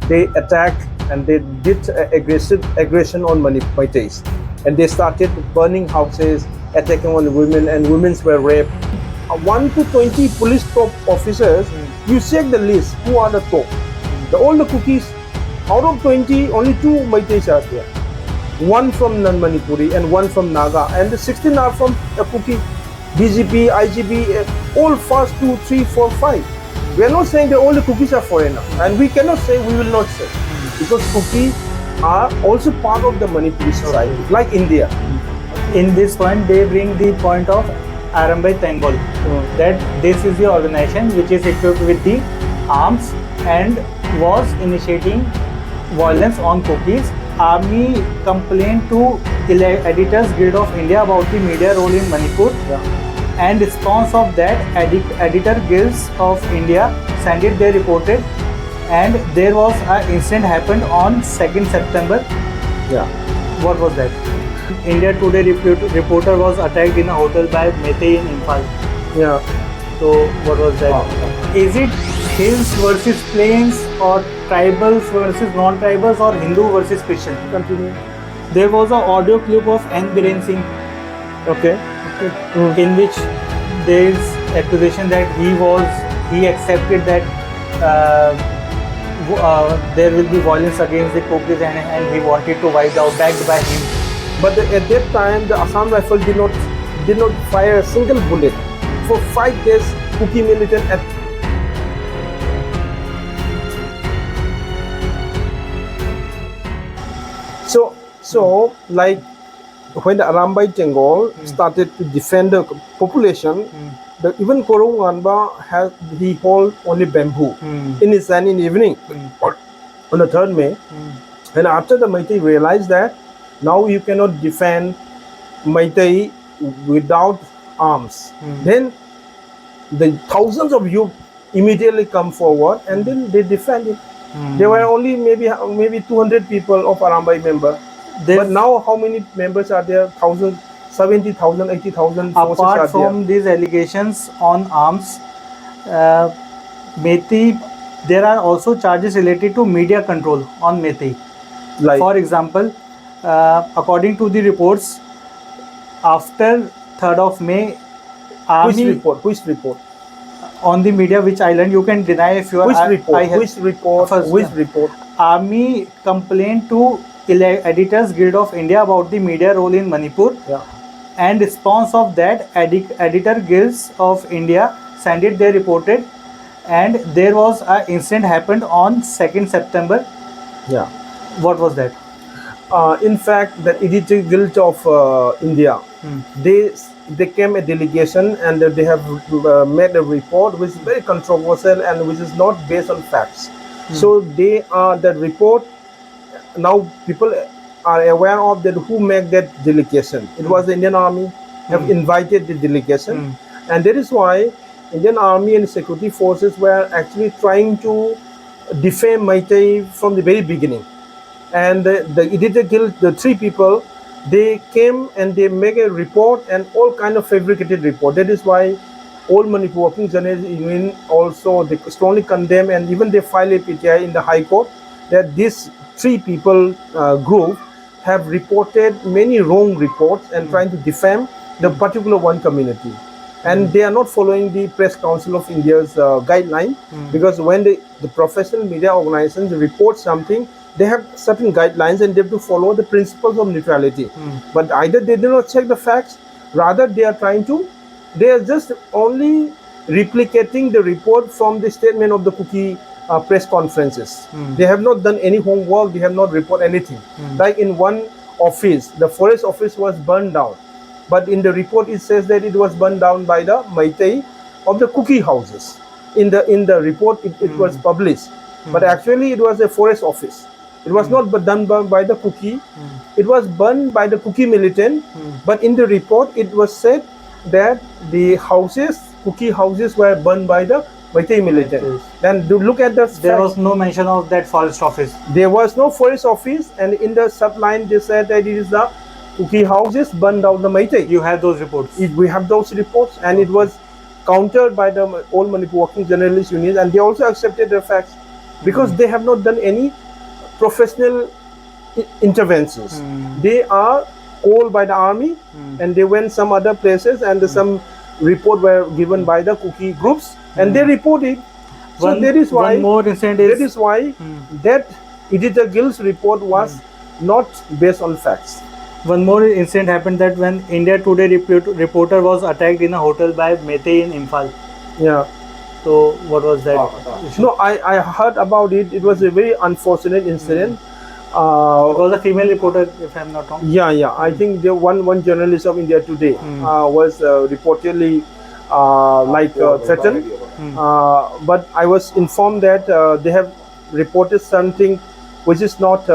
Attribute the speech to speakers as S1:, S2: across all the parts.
S1: they attacked and they did aggression on Meiteis, and they started burning houses, attacking on the women, and women were raped. 1 to 20 police top officers, you check the list, who are the top? All the kukis, out of 20, only 2 Meiteis are there. 1 from non-Manipuri and 1 from Naga, and the 16 are from kuki, BGP, IGP, all first 2, 3, 4, 5. We are not saying that all the kukis are foreigner, and we cannot say, we will not say, because kukis are also part of the Manipuri society, like India.
S2: In this point, they bring the point of Aramai Jungle, that this is the organization which is equipped with the arms and was initiating violence on kukis. Army complained to Editors Guild of India about the media role in Manipur. And response of that, Editor Guilds of India sent it, they reported, and there was an incident happened on 2nd September. What was that? India Today reporter was attacked in a hotel by Meitei in Imphal. So what was that? Is it hills versus plains, or tribals versus non-tribals, or Hindu versus Christian?
S1: Continue.
S2: There was an audio clip of N. Biren Singh. In which there is accusation that he accepted that there will be violence against the kukis, and he wanted to wipe out, backed by him.
S1: But at that time, the Assam Rifle did not fire a single bullet for 5 days. Kuki militant So like when the Aramai Jungle started to defend the population, even Korou he hold only bamboo in his hand in the evening on the 3rd May. And after the Meitei realized that now you cannot defend Meitei without arms, then the thousands of youth immediately come forward and then they defend it. There were only maybe 200 people of Aramai member. But now how many members are there? 1,000, 70,000, 80,000 forces are there.
S2: Apart from these allegations on arms, Meitei, there are also charges related to media control on Meitei.
S1: Like,
S2: for example, according to the reports, after 3rd of May, Army...
S1: Which report?
S2: On the media, which I learned, you can deny if you are...
S1: Which report?
S2: Army complained to Editors Guild of India about the media role in Manipur. And response of that, Editor Guilds of India sent it, they reported, and there was an incident happened on 2nd September. What was that?
S1: In fact, the Editor Guild of India, they came a delegation and they have made a report which is very controversial and which is not based on facts. So they are the report. Now people are aware of that who made that delegation. It was the Indian Army have invited the delegation, and that is why Indian Army and security forces were actually trying to defame Meitei from the very beginning. And the Editor Guild, the 3 people, they came and they make a report and all kind of fabricated report. That is why all Manipur Working Journalists Union also they strongly condemn, and even they file a PTI in the High Court that this 3 people group have reported many wrong reports and trying to defame the particular one community. And they are not following the Press Council of India's guideline, because when the professional media organizations report something, they have certain guidelines and they have to follow the principles of neutrality. But either they do not check the facts, rather they are just only replicating the report from the statement of the kuki press conferences. They have not done any homework, they have not reported anything. Like in one office, the forest office was burned down, but in the report it says that it was burned down by the Meitei of the kuki houses. In the report it was published, but actually it was a forest office. It was not done by the kuki, it was burned by the kuki militant, but in the report it was said that the houses, kuki houses, were burned by the Meitei militant. Then to look at the
S2: there was no mention of that forest office.
S1: There was no forest office, and in the subline they said that it is the kuki houses burned down the Meitei.
S2: You have those reports?
S1: We have those reports, and it was countered by the all Manipur Working Journalists Union, and they also accepted the facts. because they have not done any professional interventions. They are called by the army and they went some other places and some report were given by the kuki groups and they reported. So that is why
S2: one more incident is
S1: that is why that Editor Gill's report was not based on facts.
S2: one more incident happened that when India Today reporter was attacked in a hotel by Meitei in Imphal.
S1: Yeah.
S2: So what was that issue?
S1: No, I heard about it. It was a very unfortunate incident.
S2: It was a female reporter, if I'm not wrong.
S1: Yeah. I think the one journalist of India Today was reportedly threatened. But I was informed that they have reported something which is not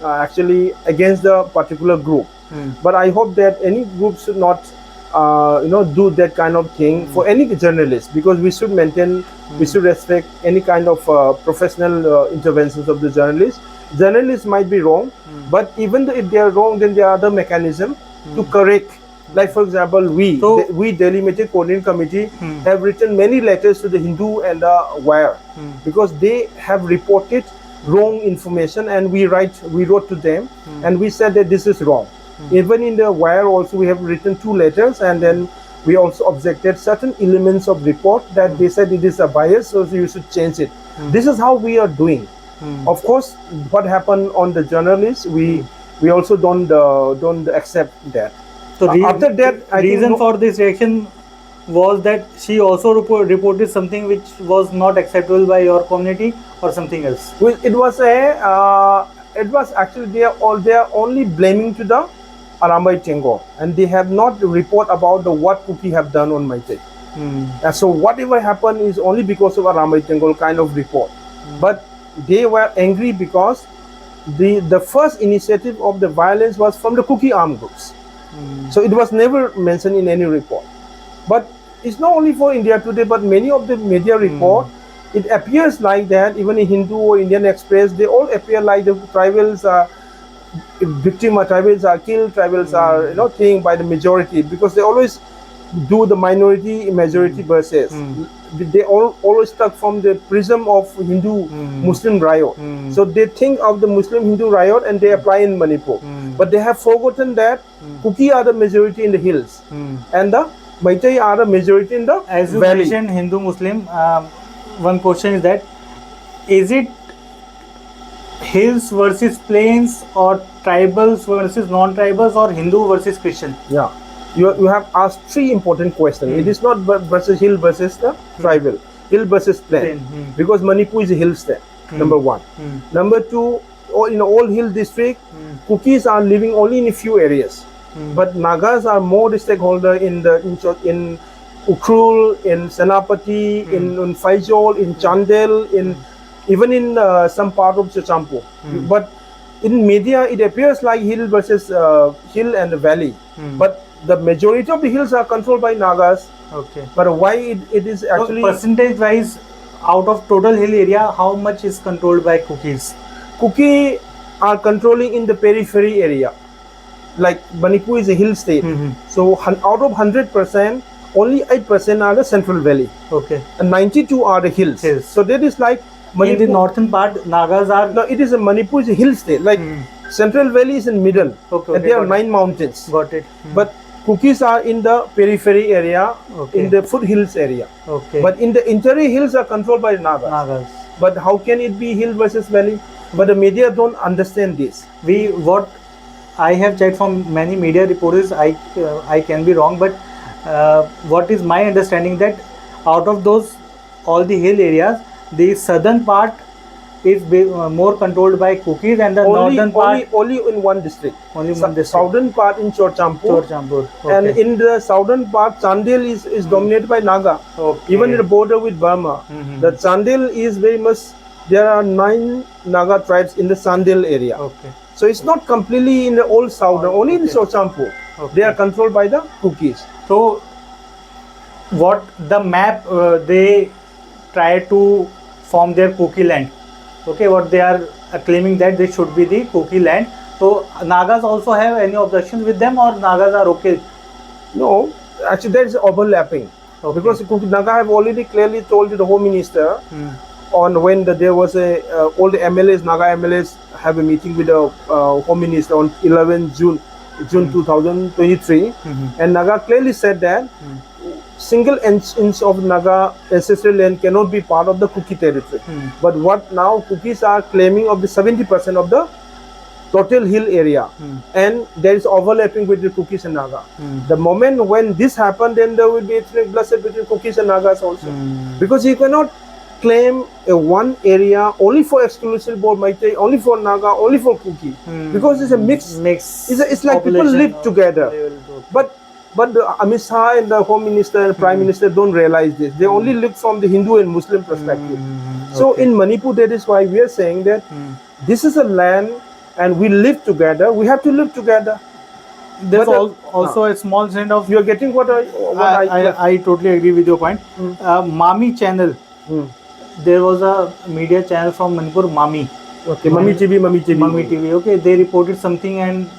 S1: actually against the particular group. But I hope that any group should not do that kind of thing for any journalist, because we should maintain, we should respect any kind of professional interventions of the journalists. Journalists might be wrong, but even though if they are wrong, then there are other mechanisms to correct. Like for example, we Delhi Meitei Coordinating Committee have written many letters to the Hindu and the Wire because they have reported wrong information, and we wrote to them and we said that this is wrong. Even in the Wire also we have written 2 letters, and then we also objected certain elements of report that they said it is a bias, so you should change it. This is how we are doing. Of course, what happened on the journalists, we also don't accept that.
S2: So
S1: after that, I
S2: reason
S1: think
S2: for this reaction was that she also reported something which was not acceptable by your community or something else.
S1: Well, it was actually they are only blaming to the Aramai Jungle, and they have not report about what kuki have done on Meitei. And so whatever happened is only because of Aramai Jungle kind of report. But they were angry because the first initiative of the violence was from the kuki armed groups. So it was never mentioned in any report. But it's not only for India Today, but many of the media report, it appears like that. Even in Hindu or Indian Express, they all appear like the tribals are tribals are killed, tribals are thing by the majority, because they always do the minority majority versus. They always stuck from the prism of Hindu Muslim riot. So they think of the Muslim Hindu riot and they apply in Manipur. But they have forgotten that kuki are the majority in the hills and the Meitei are the majority in the
S2: as you
S1: valley.
S2: mentioned Hindu Muslim, one question is that is it hills versus plains or tribals versus non-tribals or Hindu versus Christian?
S1: Yeah, you have asked 3 important questions. It is not versus hill versus the tribal, hill versus plain. Because Manipur is a hill state, number 1. Number 2, in all hill district, kukis are living only in a few areas. But Nagas are more the stakeholder in Ukhrul, in Senapati, in Faizol, in Chandel, even in some part of Chapter-3. But in media, it appears like hill versus hill and valley. But the majority of the hills are controlled by Nagas.
S2: Okay.
S1: But why it is actually...
S2: So percentage-wise, out of total hill area, how much is controlled by kukis?
S1: Kuki are controlling in the periphery area. Like Manipur is a hill state. So out of 100%, only 8% are the central valley.
S2: Okay.
S1: And 92 are the hills. So that is like
S2: Manipur. In the northern part, Nagas are...
S1: No, it is a Manipur is a hill state. Like Central Valley is in middle. And there are 9 mountains.
S2: Got it.
S1: But kukis are in the periphery area, in the foothills area.
S2: Okay.
S1: But in the interior hills are controlled by Nagas. But how can it be hill versus valley? But the media don't understand this.
S2: What I have checked from many media reporters, I can be wrong, but what is my understanding that out of those all the hill areas, the southern part is more controlled by kukis and the northern part
S1: only in one district.
S2: Only one district.
S1: Southern part in Chapter-3.
S2: Okay.
S1: And in the southern part, Chandel is dominated by Naga.
S2: Okay.
S1: Even in the border with Burma, the Chandel is very much. There are 9 Naga tribes in the Chandel area.
S2: Okay.
S1: So it's not completely in the old southern, only in Chapter-3. They are controlled by the kukis.
S2: So, what the map they try to form their kuki land. Okay, what they are claiming that they should be the kuki land. So, Nagas also have any objections with them, or Nagas are okay?
S1: No, actually there is overlapping. Because Naga have already clearly told the Home Minister on when there was a all the MLAs, Naga MLAs have a meeting with the Home Minister on 11 June 2023, and Naga clearly said that single inch of Naga ancestral land cannot be part of the Kuki territory. But what now Kukis are claiming of the 70% of the total hill area, and there is overlapping with the Kukis and Naga. The moment when this happened, then there will be ethnic bloodshed between Kukis and Nagas also, because you cannot claim a one area only for exclusive board Meitei, only for Naga, only for Kuki, because it's a mix. It's like people live together. But the Amit Shah and the Home Minister and Prime Minister don't realize this. They only look from the Hindu and Muslim perspective. So in Manipur, that is why we are saying that this is a land and we live together. We have to live together.
S2: There's also a small trend of.
S1: You're getting what
S2: I totally agree with your point. Mami channel. There was a media channel from Manipur, Mami.
S1: Okay, Mami TV.
S2: Okay, they reported something, and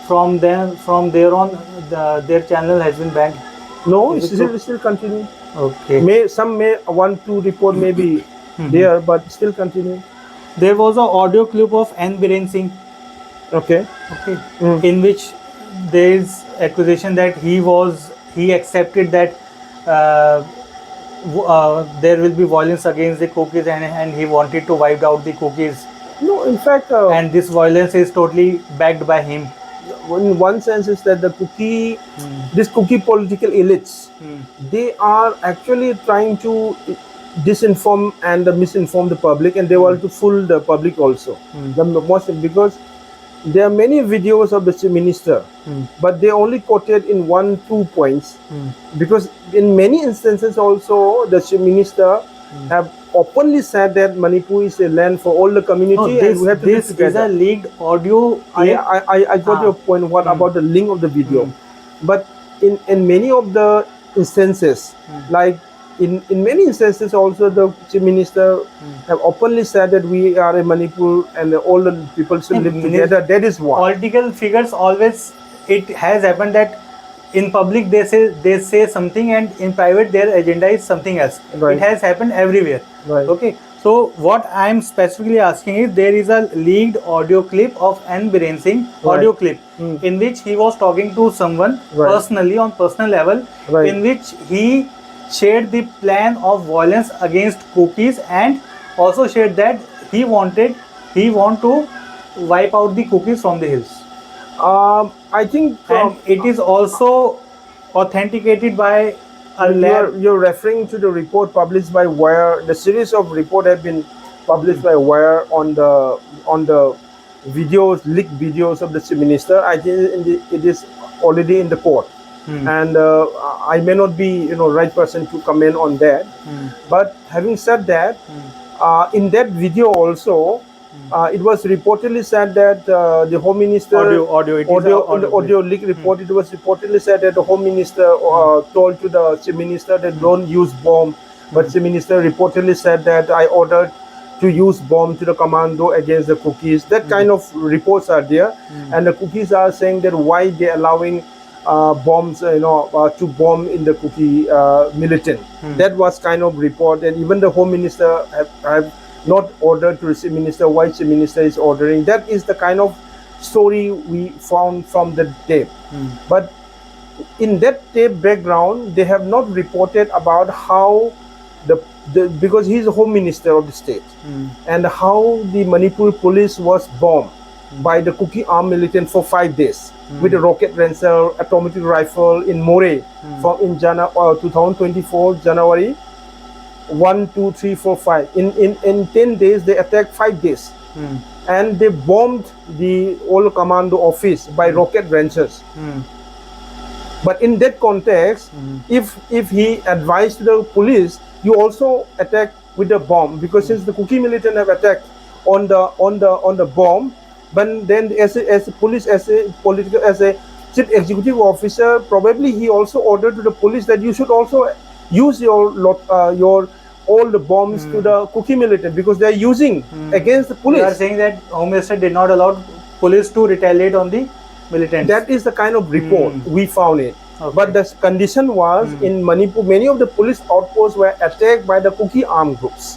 S2: from there on, their channel has been banned.
S1: No, it's still continuing.
S2: Okay.
S1: Some may want to report maybe there, but still continuing.
S2: There was an audio clip of N. Biren Singh.
S1: Okay.
S2: In which there is accusation that he accepted that there will be violence against the kukis, and he wanted to wipe out the kukis.
S1: No, in fact,
S2: and this violence is totally backed by him.
S1: In one sense, is that the this Kuki political elites, they are actually trying to disinform and misinform the public, and they want to fool the public also. Because there are many videos of the Chief Minister, but they only quoted in 1-2 points. Because in many instances also, the Chief Minister have openly said that Manipur is a land for all the community, and we have to live together.
S2: This is a leaked audio.
S1: I got your point. What about the link of the video? But in many of the instances, like in many instances also, the Chief Minister have openly said that we are a Manipur and all the people should live together. That is what
S2: political figures always. It has happened that in public they say something, and in private their agenda is something else. It has happened everywhere. Okay. So what I am specifically asking is, there is a leaked audio clip of N. Biren Singh clip in which he was talking to someone personally on personal level, in which he shared the plan of violence against Kukis, and also shared that he want to wipe out the Kukis from the hills.
S1: I think
S2: and it is also authenticated by a lab.
S1: You're referring to the report published by Wire. The series of reports have been published by Wire on the videos, leaked videos of the Chief Minister. I think it is already in the court, and I may not be right person to comment on that. But having said that, in that video also, it was reportedly said that the Home Minister in the audio leak report, it was reportedly said that the Home Minister told to the Chief Minister that don't use bomb, but Chief Minister reportedly said that I ordered to use bomb to the commando against the Kukis. That kind of reports are there, and the Kukis are saying that why they are allowing bombs, to bomb in the Kuki militant. That was kind of report, and even the Home Minister have not ordered to receive minister, why Chief Minister is ordering. That is the kind of story we found from the tape. But in that tape background, they have not reported about how because he is the Home Minister of the state, and how the Manipur police was bombed by the Kuki armed militant for 5 days with a rocket launcher, atomic rifle in More in 2024 January 1, 2, 3, 4, 5. In 10 days they attacked 5 days, and they bombed the old commando office by rocket launchers. But in that context, if he advised the police, you also attack with the bomb, because since the Kuki militant have attacked on the bomb, but then as a police, as a chief executive officer, probably he also ordered to the police that you should also use your all the bombs to the Kuki militant, because they are using against the police.
S2: You are saying that Home Minister did not allow police to retaliate on the militants.
S1: That is the kind of report we found it. But the condition was in Manipur, many of the police outposts were attacked by the Kuki armed groups.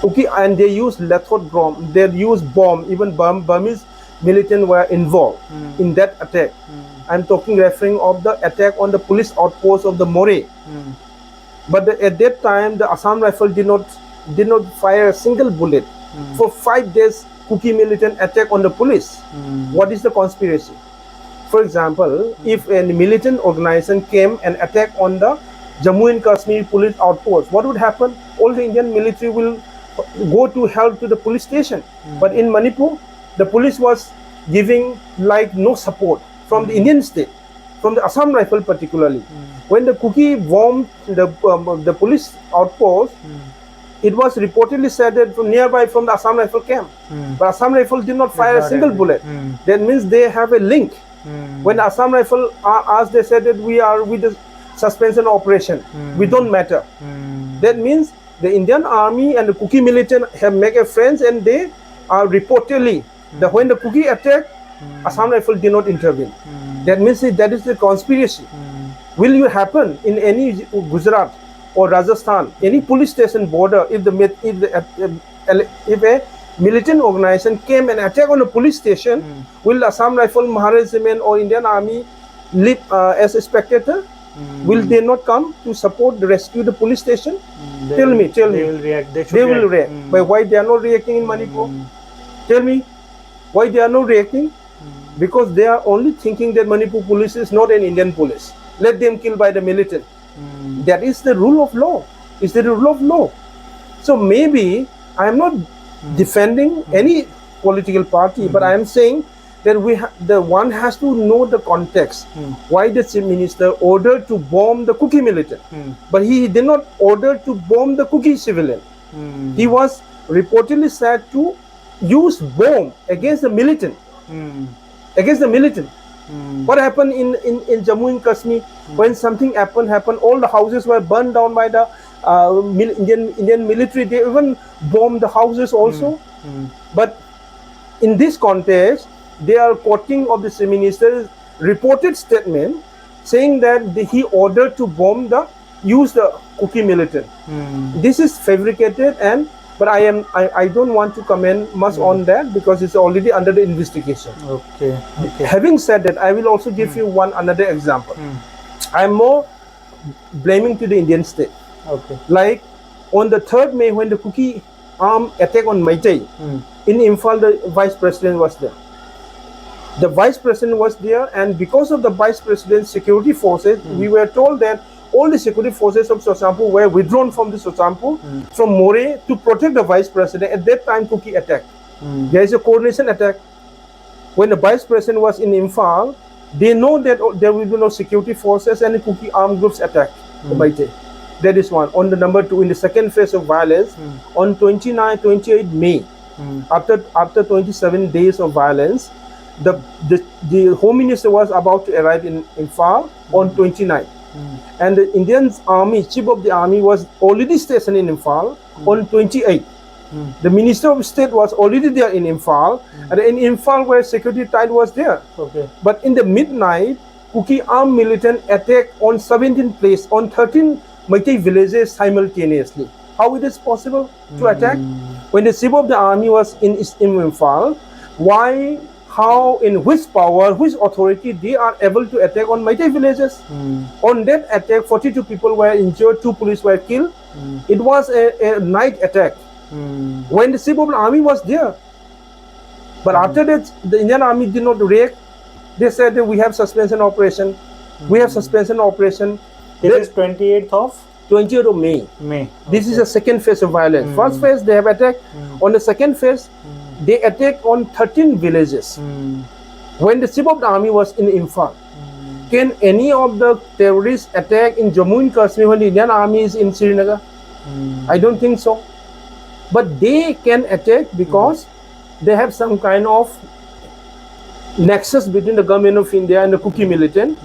S1: Okay, and they use lethal bomb. They use bomb. Even Burmese militant were involved in that attack. I'm referring of the attack on the police outpost of the More. But at that time, the Assam Rifle did not fire a single bullet. For 5 days. Kuki militant attack on the police. What is the conspiracy? For example, if a militant organization came and attacked on the Jammu and Kashmir police outpost, what would happen? All the Indian military will go to help to the police station. But in Manipur, the police was giving like no support from the Indian state, from the Assam Rifle particularly. When the Kuki bombed the police outpost, it was reportedly said that from nearby from the Assam Rifle camp. But Assam Rifle did not fire a single bullet. That means they have a link. When the Assam Rifle asked, they said that we are with the suspension operation. We don't matter. That means the Indian army and the Kuki militant have made a friends, and they are reportedly that when the Kuki attacked, Assam Rifle did not intervene. That means that is the conspiracy. Will you happen in any Gujarat or Rajasthan, any police station border, if a militant organization came and attacked on a police station, will Assam Rifle, Maharashtra Regiment or Indian Army live as a spectator? Will they not come to support the rescue the police station? Tell me.
S2: They will react.
S1: They will react. But why they are not reacting in Manipur? Tell me, why they are not reacting? Because they are only thinking that Manipur police is not an Indian police. Let them kill by the militant. That is the rule of law. It's the rule of law. So maybe I am not defending any political party, but I am saying that the one has to know the context. Why the chief minister ordered to bomb the Kuki militant, but he did not order to bomb the Kuki civilian. He was reportedly said to use bomb against the militant. What happened in Jammu and Kashmir when something happened? All the houses were burned down by the Indian military. They even bombed the houses also. But in this context, they are quoting of the chief minister's reported statement, saying that he ordered to bomb use the Kuki militant. This is fabricated, but I don't want to comment much on that because it's already under the investigation.
S2: Okay.
S1: Having said that, I will also give you another example. I am more blaming to the Indian state.
S2: Okay.
S1: Like on the 3rd May, when the Kuki armed attack on Meitei, in Imphal, the vice president was there. The vice president was there, and because of the vice president's security forces, we were told that all the security forces of Sochampur were withdrawn from the Sochampur, from More, to protect the vice president. At that time, Kuki attacked. There is a coordination attack. When the vice president was in Imphal, they know that there will be no security forces, and the Kuki armed groups attacked the Meitei. That is one. On the number 2, in the second phase of violence, on 28 May, after 27 days of violence, the Home Minister was about to arrive in Imphal on 29. And the Indian army, chief of the army, was already stationed in Imphal on 28. The Minister of State was already there in Imphal, and in Imphal where security tight was there.
S2: Okay.
S1: But in the midnight, Kuki armed militant attacked on 17 places, on 13 Meitei villages simultaneously. How it is possible to attack? When the chief of the army was in Imphal, why, how, in which power, which authority they are able to attack on Meitei villages? On that attack, 42 people were injured, 2 police were killed. It was a night attack when the chief of the army was there. But after that, the Indian army did not react. They said that we have suspension operation. We have suspension operation.
S2: It is 28th of
S1: 20th of May. This is the second phase of violence. First phase, they have attacked. On the second phase, they attacked on 13 villages. When the chief of the army was in Imphal, can any of the terrorists attack in Jammu and Kashmir when the Indian army is in Srinagar? I don't think so. But they can attack because they have some kind of nexus between the government of India and the Kuki militant.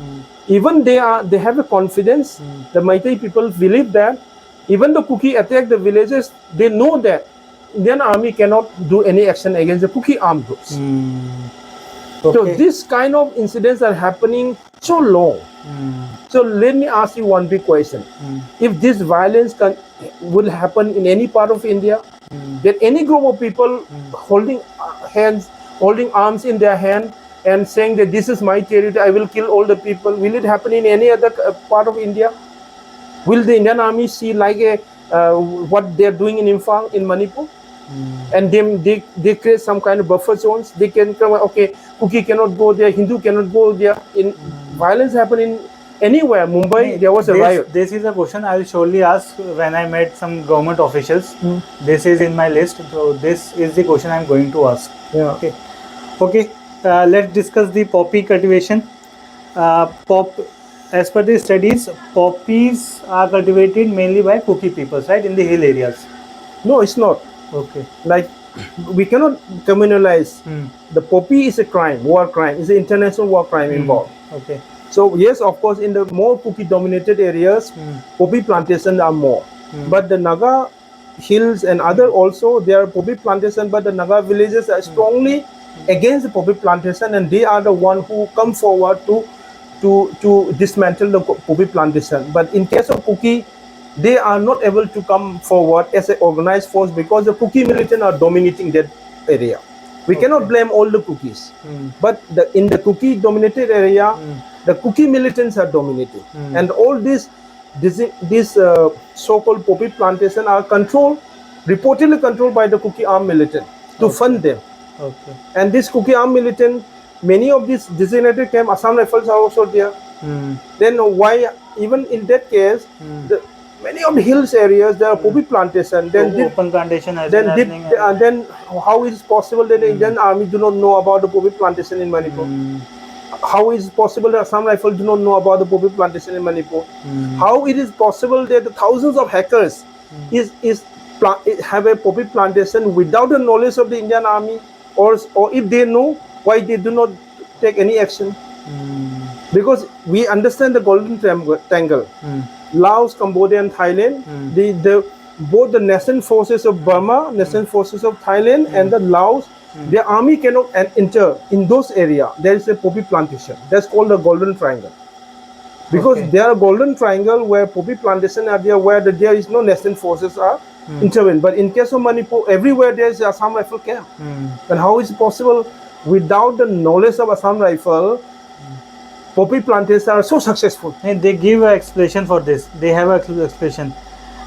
S1: Even they have a confidence. The Meitei people believe that even the Kuki attack the villages, they know that Indian army cannot do any action against the Kuki armed groups. So this kind of incidents are happening so long. So let me ask you one big question. If this violence will happen in any part of India, That any group of people holding holding arms in their hand and saying that this is my territory, I will kill all the people. Will it happen in any other part of India? Will the Indian army see like a what they are doing in Imphal, in Manipur? And they create some kind of buffer zones. They can come, okay, Kuki cannot go there, Hindu cannot go there. In violence happen in anywhere. Mumbai, there was a riot.
S2: This is a question I will surely ask when I met some government officials. This is in my list, so this is the question I am going to ask.
S1: Yeah.
S2: Okay. Let's discuss the poppy cultivation. As per the studies, poppies are cultivated mainly by kuki peoples, right, in the hill areas.
S1: No, it's not.
S2: Okay.
S1: Like, we cannot communalize. The poppy is a crime, war crime. It's an international war crime involved.
S2: Okay.
S1: So yes, of course, in the more kuki dominated areas, poppy plantations are more. But the Naga hills and other also, there are poppy plantations, but the Naga villages are strongly against the poppy plantation, and they are the one who come forward to dismantle the poppy plantation. But in case of kuki, they are not able to come forward as an organized force because the kuki militants are dominating that area. We cannot blame all the kukis, but in the kuki dominated area, the kuki militants are dominating, and all this so-called poppy plantation are reportedly controlled by the kuki armed militant to fund them.
S2: Okay.
S1: And this kuki armed militant, many of these designated camp Assam Rifles are also there. Then why, even in that case, many of the hills areas there are poppy plantation. Then
S2: open plantation has been happening.
S1: Then how is it possible that the Indian army do not know about the poppy plantation in Manipur? How is it possible that Assam Rifles do not know about the poppy plantation in Manipur? How it is possible that the thousands of hackers have a poppy plantation without the knowledge of the Indian army, or if they know, why they do not take any action? Because we understand the golden triangle. Laos, Cambodia, and Thailand. Both the nascent forces of Burma, nascent forces of Thailand, and the Laos, their army cannot enter in those areas. There is a poppy plantation. That's called the golden triangle. Because there are golden triangle where poppy plantation are there, where there is no nascent forces are intervened. But in case of Manipur, everywhere there is a Assam Rifle camp. And how is it possible without the knowledge of Assam Rifle? Poppy plantations are so successful.
S2: And they give an explanation for this. They have an explanation.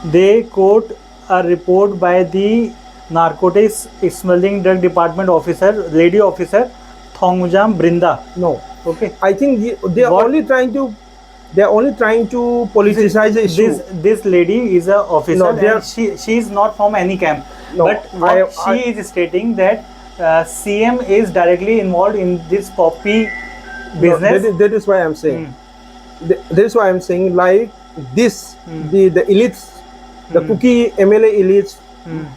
S2: They quote a report by the narcotics smuggling drug department officer, lady officer, Thongmujam Brinda.
S1: No.
S2: Okay.
S1: I think they are only trying to politicize the issue.
S2: This lady is an officer,
S1: No,
S2: and she is not from any camp.
S1: No,
S2: but what she is stating that CM is directly involved in this poppy business.
S1: No, that is why I'm saying. That is why I'm saying, like this, the elites, the Kuki MLA elites,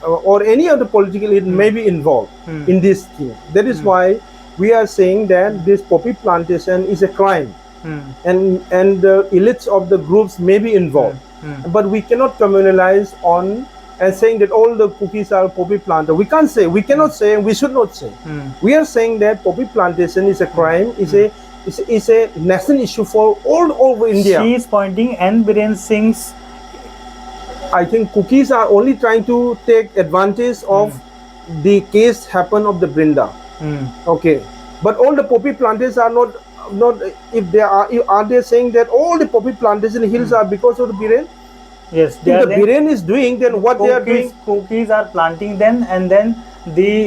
S1: or any other political elite may be involved in this thing. That is why we are saying that this poppy plantation is a crime, and the elites of the groups may be involved. But we cannot communalize on and saying that all the cookies are poppy planter. We can't say, we cannot say, and we should not say. We are saying that poppy plantation is a crime, is a national issue for all over India.
S2: She is pointing N. Biren Singh's.
S1: I think cookies are only trying to take advantage of the case happen of the Brinda. Okay, but all the poppy planters are not. If they are they saying that all the poppy plantation hills are because of the Biren?
S2: Yes,
S1: if the Biren is doing, then what they are doing?
S2: Cookies are planting them, and then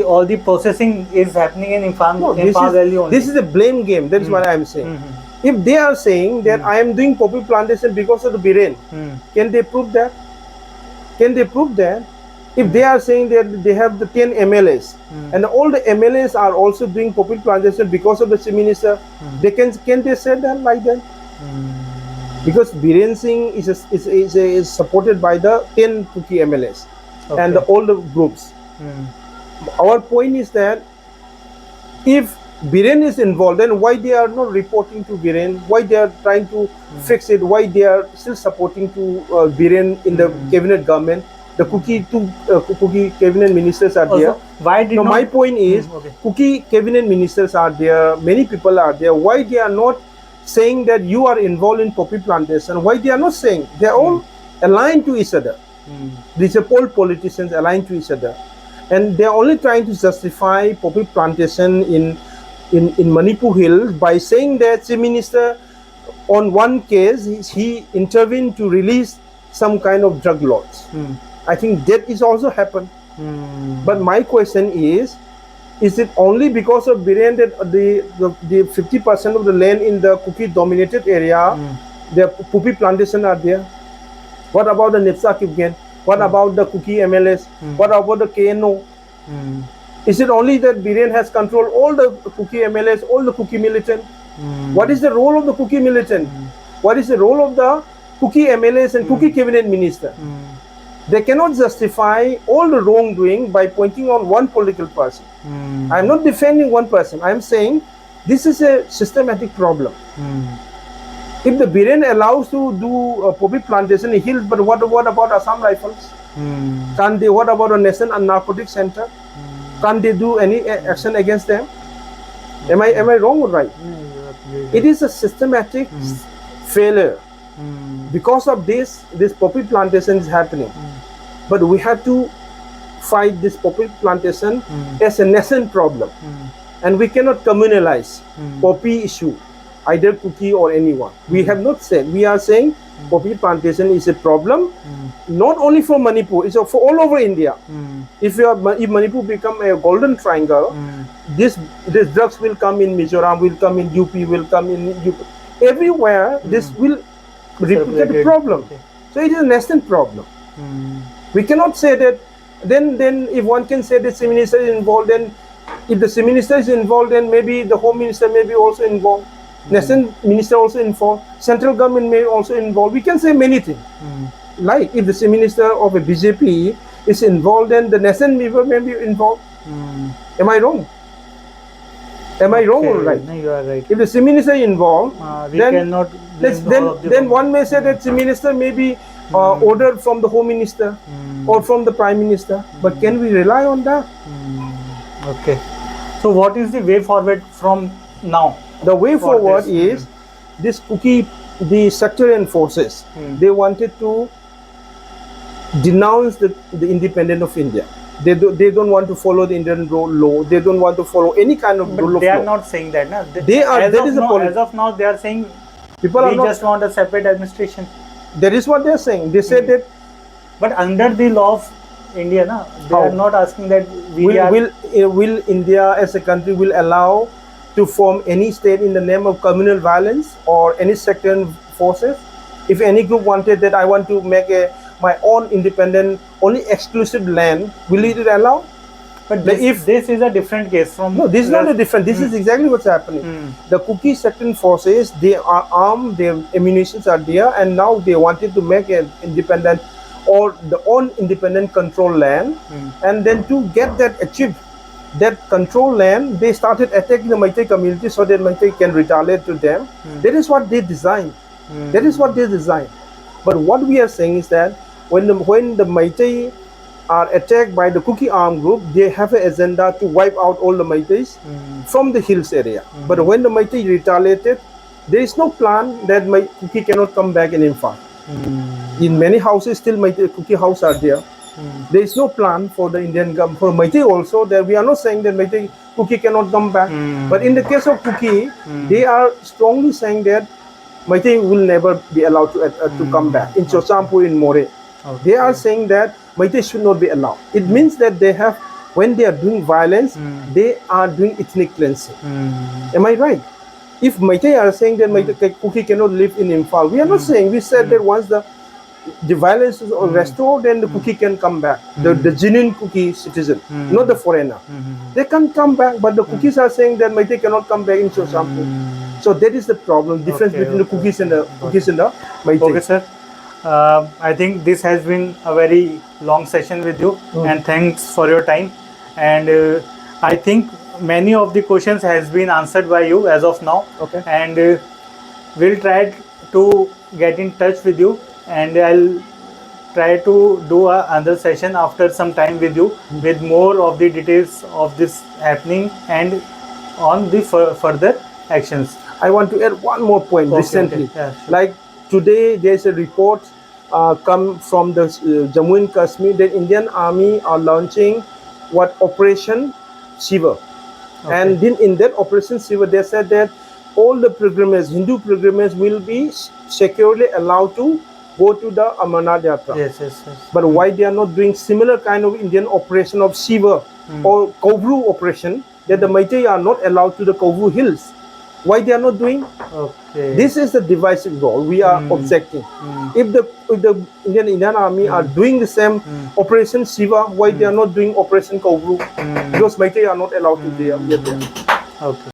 S2: all the processing is happening in Imphal Valley only.
S1: This is a blame game. That is what I am saying. If they are saying that I am doing poppy plantation because of the Biren, can they prove that? Can they prove that? If they are saying that they have the 10 MLAs and all the MLAs are also doing poppy plantation because of the Chief Minister, they can they say that like that? Because Biren Singh is supported by the 10 Kuki MLAs and all the groups. Our point is that if Biren is involved, then why they are not reporting to Biren? Why they are trying to fix it? Why they are still supporting to Biren in the cabinet government? The Kuki cabinet ministers are there.
S2: Why did
S1: my point is, Kuki cabinet ministers are there. Many people are there. Why they are not saying that you are involved in poppy plantation? Why they are not saying? They are all aligned to each other. These are all politicians aligned to each other, and they are only trying to justify poppy plantation in Manipur Hills by saying that Chief Minister, on one case, he intervened to release some kind of drug lords. I think that is also happened. But my question is it only because of Biren that the 50% of the land in the kuki dominated area, the poppy plantation are there? What about the Nipsa Kipgen? What about the kuki MLS? What about the KNO? Is it only that Biren has controlled all the kuki MLS, all the kuki militant? What is the role of the kuki militant? What is the role of the kuki MLS and kuki cabinet minister? They cannot justify all the wrongdoing by pointing on one political person. I am not defending one person. I am saying this is a systematic problem. If the Biren allows to do poppy plantation in hills, but what about Assam Rifles? Can't they? What about a Nation and Narcotics Center? Can't they do any action against them? Am I wrong or right? It is a systematic failure. Because of this poppy plantation is happening. But we have to fight this poppy plantation as a nation problem. And we cannot communalize poppy issue, either kuki or anyone. We have not said. We are saying poppy plantation is a problem, not only for Manipur, it's for all over India. If Manipur become a golden triangle, this drugs will come in Mizoram, will come in UP, will come in UP. Everywhere, this will replicate the problem. So it is a national problem. We cannot say that. Then if one can say that the minister is involved, then if the minister is involved, then maybe the home minister may be also involved. National minister also involved. Central government may also involved. We can say many things. Like if the minister of a BJP is involved, then the national member may be involved. Am I wrong? Am I wrong or right?
S2: No, you are right.
S1: If the minister is involved, then one may say that the minister may be ordered from the home minister or from the prime minister. But can we rely on that?
S2: Okay. So what is the way forward from now?
S1: The way forward is this kuki, the sectarian forces. They wanted to denounce the independence of India. They don't want to follow the Indian law. They don't want to follow any kind of rule of law.
S2: They are not saying that. No?
S1: They are.
S2: As of now, they are saying
S1: people
S2: we just want a separate administration.
S1: That is what they are saying. They said that.
S2: But under the law of India, they are not asking that
S1: will India as a country will allow to form any state in the name of communal violence or any sectarian forces? If any group wanted that I want to make my own independent, only exclusive land, will it allow?
S2: But this is a different case from...
S1: No, this is not a different. This is exactly what's happening. The kuki sectarian forces, they are armed, their ammunitions are there, and now they wanted to make an independent or the own independent control land, and then to get that achieved, that control land, they started attacking the Meitei community so that Meitei can retaliate to them. That is what they designed. That is what they designed. But what we are saying is that when the Meitei are attacked by the kuki armed group, they have an agenda to wipe out all the Meiteis from the hills area. But when the Meitei retaliated, there is no plan that kuki cannot come back in Imphal. In many houses, still Meitei kuki house are there. There is no plan for the Indian government, for Meitei also, that we are not saying that Meitei kuki cannot come back. But in the case of kuki, they are strongly saying that Meitei will never be allowed to come back. In Chosampur, in More, they are saying that Meitei should not be allowed. It means that they have, when they are doing violence, they are doing ethnic cleansing. Am I right? If Meitei are saying that Meitei kuki cannot live in Imphal, we are not saying. We said that once the violence is restored, then the kuki can come back. The genuine kuki citizen, not the foreigner. They can come back, but the kukis are saying that Meitei cannot come back in Chosampur. So that is the problem, difference between the kukis and the Meitei.
S2: Okay, sir. I think this has been a very long session with you, and thanks for your time. And I think many of the questions has been answered by you as of now.
S1: Okay.
S2: And we'll try to get in touch with you, and I'll try to do another session after some time with you with more of the details of this happening and on the further actions.
S1: I want to add one more point recently.
S2: Okay. Yeah, sure.
S1: Like today, there's a report come from the Jammu and Kashmir, the Indian Army are launching what Operation Shiva. And then in that Operation Shiva, they said that all the pilgrims, Hindu pilgrims, will be securely allowed to go to the Amarnath Yatra.
S2: Yes.
S1: But why they are not doing similar kind of Indian operation of Shiva or korou operation, that the Meitei are not allowed to the Korou hills? Why they are not doing?
S2: Okay.
S1: This is the divisive role we are objecting. If the Indian Army are doing the same Operation Shiva, why they are not doing Operation Korou? Because Meitei are not allowed to get there.
S2: Okay.